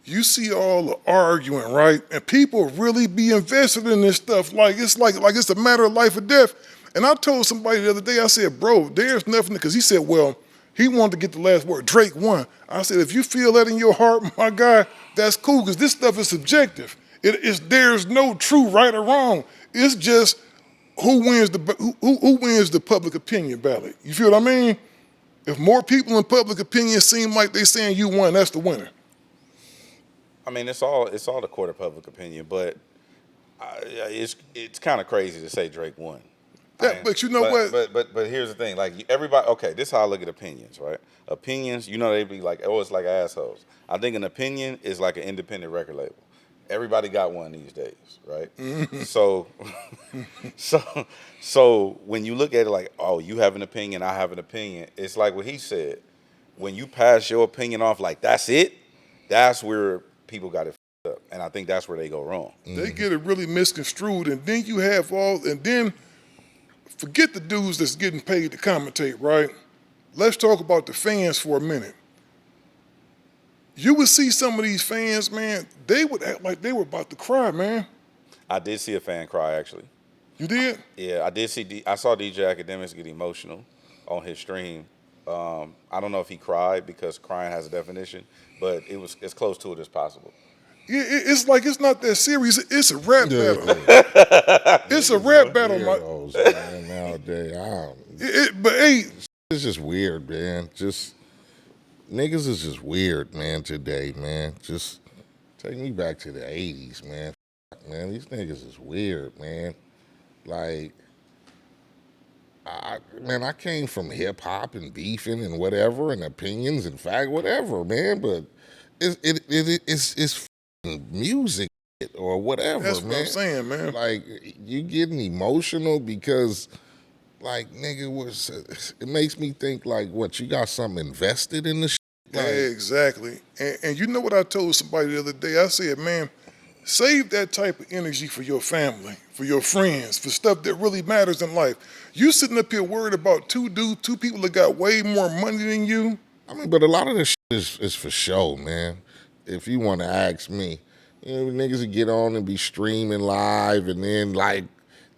you see all the arguing, right? And people really be invested in this stuff. Like it's a matter of life or death. And I told somebody the other day, I said, bro, there's nothing, because he said, well, he wanted to get the last word. Drake won. I said, if you feel that in your heart, my guy, that's cool, because this stuff is subjective. There's no true right or wrong. It's just who wins the public opinion ballot. You feel what I mean? If more people in public opinion seem like they saying you won, that's the winner. I mean, it's all the court of public opinion, but it's kind of crazy to say Drake won. Yeah, but you know what? But here's the thing, like everybody. Okay, this is how I look at opinions, right? Opinions, they be like, oh, it's like assholes. I think an opinion is like an independent record label. Everybody got one these days, right? Mm-hmm. So when you look at it like, oh, you have an opinion, I have an opinion, it's like what he said. When you pass your opinion off like that's it, that's where people got it up, and I think that's where they go wrong. They get it really misconstrued, and then you have forget the dudes that's getting paid to commentate, right? Let's talk about the fans for a minute. You would see some of these fans, man, they would act like they were about to cry, man. I did see a fan cry, actually. You did? Yeah, I did see. I saw DJ Academics get emotional on his stream. I don't know if he cried, because crying has a definition, but it was as close to it as possible. Yeah, it's like it's not that serious. It's a rap battle. It's a rap battle, man, nowadays. But hey, it's just weird, man. Just niggas is just weird, man. Today, man. Just take me back to the '80s, man. Man, these niggas is weird, man. Like, I came from hip hop and beefing and whatever and opinions and whatever, man. But it's music or whatever, that's man. what I'm saying, man. Like, you getting emotional because, like, nigga, it makes me think, like, what, you got something invested in the shit? Like, exactly. And you know what I told somebody the other day? I said, man, save that type of energy for your family, for your friends, for stuff that really matters in life. You sitting up here worried about two people that got way more money than you. I mean, but a lot of this shit is for show, man. If you want to ask me, niggas would get on and be streaming live, and then, like,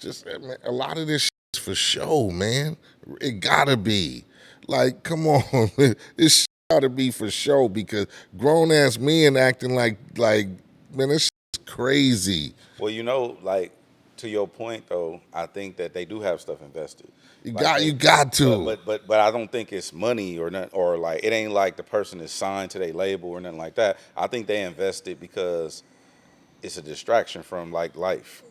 just, man, a lot of this shit is for show, man. It gotta be. Like, come on, this shit gotta be for show, because grown ass men acting like, man, this shit is crazy. Well, like, to your point though, I think that they do have stuff invested. You got to. But I don't think it's money or nothing, or like it ain't like the person is signed to their label or nothing like that. I think they invested because it's a distraction from like life.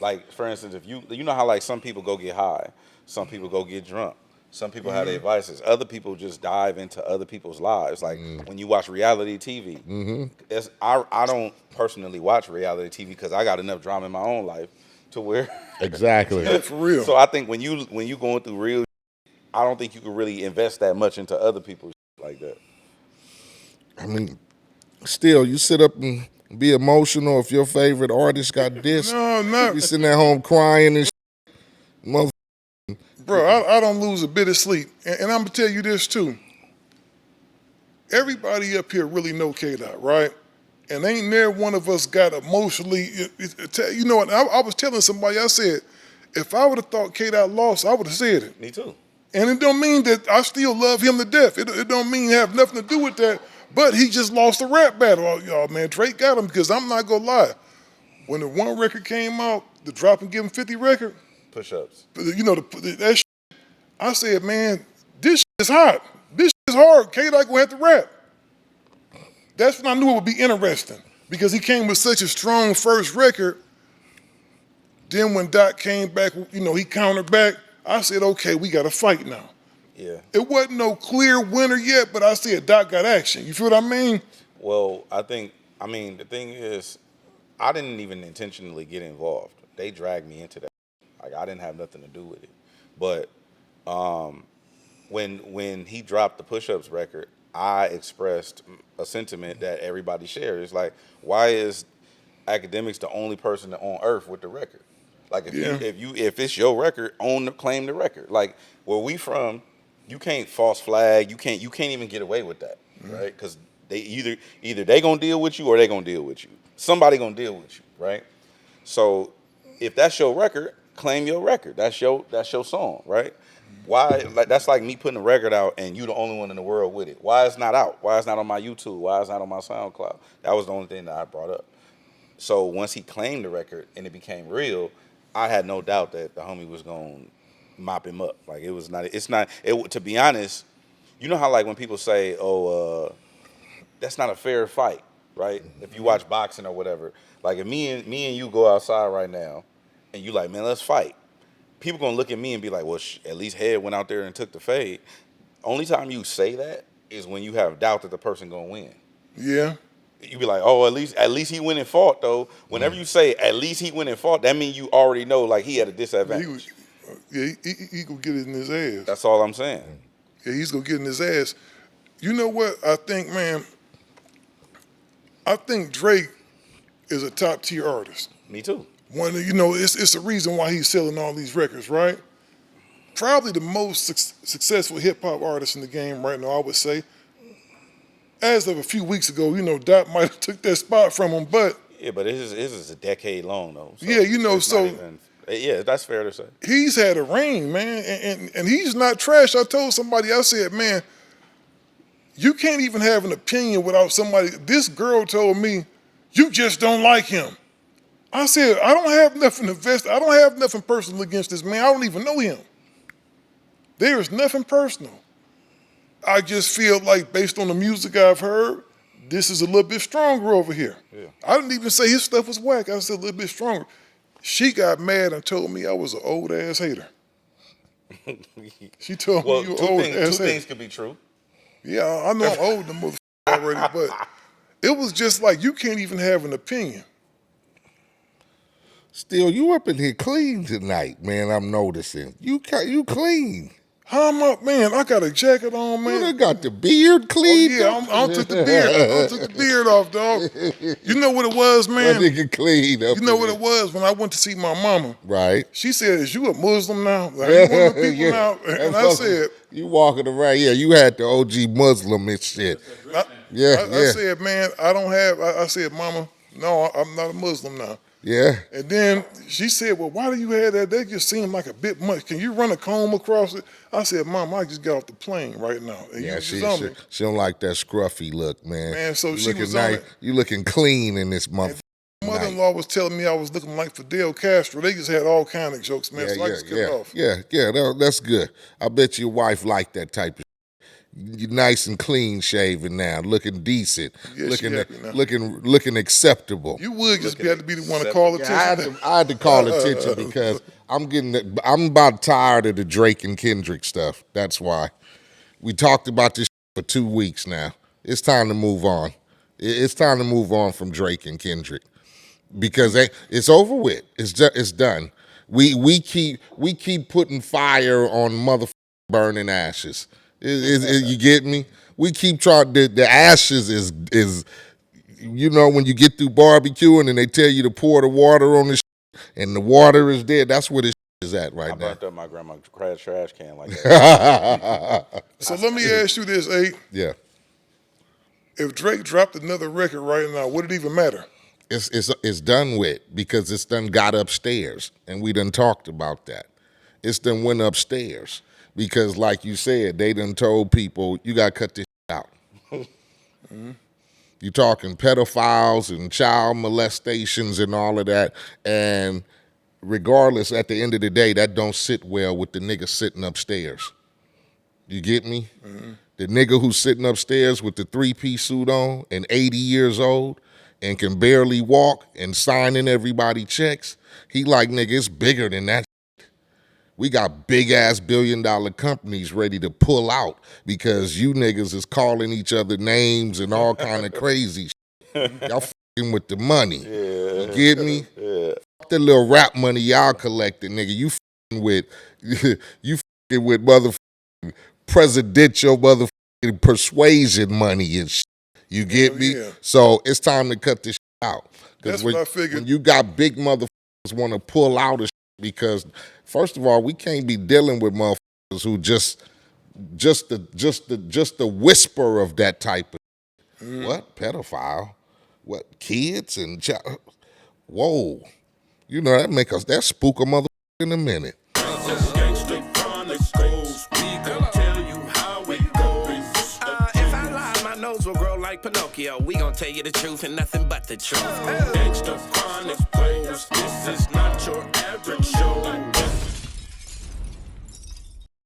Like, for instance, if you know how like some people go get high, some people go get drunk, some people have their vices, other people just dive into other people's lives. Like when you watch reality TV, I don't personally watch reality TV because I got enough drama in my own life to where exactly. Yeah, for real. So I think when you going through real, I don't think you can really invest that much into other people's like that. I mean, still, you sit up and be emotional if your favorite artist got dissed. No. You sitting at home crying and shit. Bro, I don't lose a bit of sleep. And I'm going to tell you this, too. Everybody up here really know K-Dot, right? And ain't there one of us got emotionally... You know what? I was telling somebody, I said, if I would have thought K-Dot lost, I would have said it. Me too. And it don't mean that I still love him to death. It don't mean have nothing to do with that. But he just lost the rap battle. Oh, y'all, man, Drake got him, because I'm not going to lie. When the one record came out, the Drop and Give Him 50 record... Push-ups. You know, that shit, I said, man, this shit is hot. This shit is hard. K-Dot gonna have to rap. That's when I knew it would be interesting, because he came with such a strong first record. Then when Doc came back, he countered back. I said, okay, we got a fight now. Yeah. It wasn't no clear winner yet, but I said Doc got action. You feel what I mean? Well, the thing is, I didn't even intentionally get involved. They dragged me into that. Like, I didn't have nothing to do with it. But when he dropped the Push-Ups record, I expressed a sentiment that everybody shares. Like, why is Academics the only person on earth with the record? Like, if it's your record, claim the record. Like, where we from, you can't false flag. You can't even get away with that, right? Because They either they gonna deal with you or they gonna deal with you. Somebody gonna deal with you, right? So if that's your record, claim your record. That's your song, right? Why? Like that's like me putting a record out and you the only one in the world with it. Why it's not out? Why it's not on my YouTube? Why it's not on my SoundCloud? That was the only thing that I brought up. So once he claimed the record and it became real, I had no doubt that the homie was gonna mop him up. Like it was not. It's not. It to be honest. You know how like when people say, "Oh, that's not a fair fight," right? If you watch boxing or whatever, like if me and you go outside right now, and you like, man, let's fight. People gonna look at me and be like, well, at least Head went out there and took the fade. Only time you say that is when you have doubt that the person gonna win. Yeah. You be like, oh, at least he went and fought though. Whenever you say at least he went and fought, that means you already know like he had a disadvantage. He gonna get it in his ass. That's all I'm saying. Yeah, he's gonna get in his ass. You know what I think, man? I think Drake is a top tier artist. Me too. It's the reason why he's selling all these records, right? Probably the most successful hip hop artist in the game right now, I would say. As of a few weeks ago, Dot might have took that spot from him, but yeah, but it is a decade long though. So yeah, that's fair to say. He's had a reign, man, and he's not trash. I told somebody, I said, man, you can't even have an opinion without somebody. This girl told me, you just don't like him. I said, I don't have nothing invested. I don't have nothing personal against this man. I don't even know him. There is nothing personal. I just feel like based on the music I've heard, this is a little bit stronger over here. Yeah. I didn't even say his stuff was whack. I said a little bit stronger. She got mad and told me I was an old ass hater. She told me you old ass hater. Two things could be true. Yeah, I know I'm old, the motherfucker already, but it was just like you can't even have an opinion. Still, you up in here clean tonight, man. I'm noticing you clean. How am I, man? I got a jacket on, man. You done got the beard clean. Oh, yeah, I took the beard. I took the beard off, dog. You know what it was, man? My nigga clean up. You know what it was when I went to see my mama? Right. She said, "Is you a Muslim now? Like, you one of the people now?" And I said, "You walking around? Yeah, you had the OG Muslim and shit." I said, "Man, I don't have." I said, "Mama, no, I'm not a Muslim now." Yeah. And then she said, "Well, why do you have that? That just seemed like a bit much. Can you run a comb across it?" I said, "Mom, I just got off the plane right now." And yeah, she don't like that scruffy look, man. Man, so you she was on it. You looking clean in this month. Mother-in-law was telling me I was looking like Fidel Castro. They just had all kind of jokes, man. So I just cut it off. Yeah, that's good. I bet your wife liked that type of. You're nice and clean shaven now, looking decent, looking acceptable. You would just have to be the one to call attention. I had to call attention because I'm about tired of the Drake and Kendrick stuff. That's why we talked about this for 2 weeks now. It's time to move on. It's time to move on from Drake and Kendrick because it's over with. It's done. We keep putting fire on motherfucking burning ashes. You get me? We keep trying. The ashes is when you get through barbecuing and they tell you to pour the water on the and the water is there. That's where this is at right now. I burnt up my grandma's trash can like that. So let me ask you this, Eiht. Yeah. If Drake dropped another record right now, would it even matter? It's done with because it's done got upstairs and we done talked about that. It's done went upstairs. Because, like you said, they done told people, you got to cut this out. Mm-hmm. You're talking pedophiles and child molestations and all of that. And regardless, at the end of the day, that don't sit well with the nigga sitting upstairs. You get me? Mm-hmm. The nigga who's sitting upstairs with the 3-piece suit on and 80 years old and can barely walk and signing everybody checks, he like, nigga, it's bigger than that. We got big-ass billion-dollar companies ready to pull out because you niggas is calling each other names and all kind of crazy shit. Y'all fucking with the money. Yeah. You get me? Yeah. Fuck the little rap money y'all collecting, nigga. You fucking with motherfucking presidential motherfucking persuasion money and shit. You get me? Yeah. So it's time to cut this shit out. That's what I figured. When you got big motherfuckers want to pull out of shit because first of all, we can't be dealing with motherfuckers who just the whisper of that type of. What? Pedophile? What? Kids and child? Whoa. You know, that spook a mother in a minute. Gangster Chronicles, we gon' tell you how it goes. If I lie, my nose will grow like Pinocchio. We gon' tell you the truth and nothing but the truth. Gangster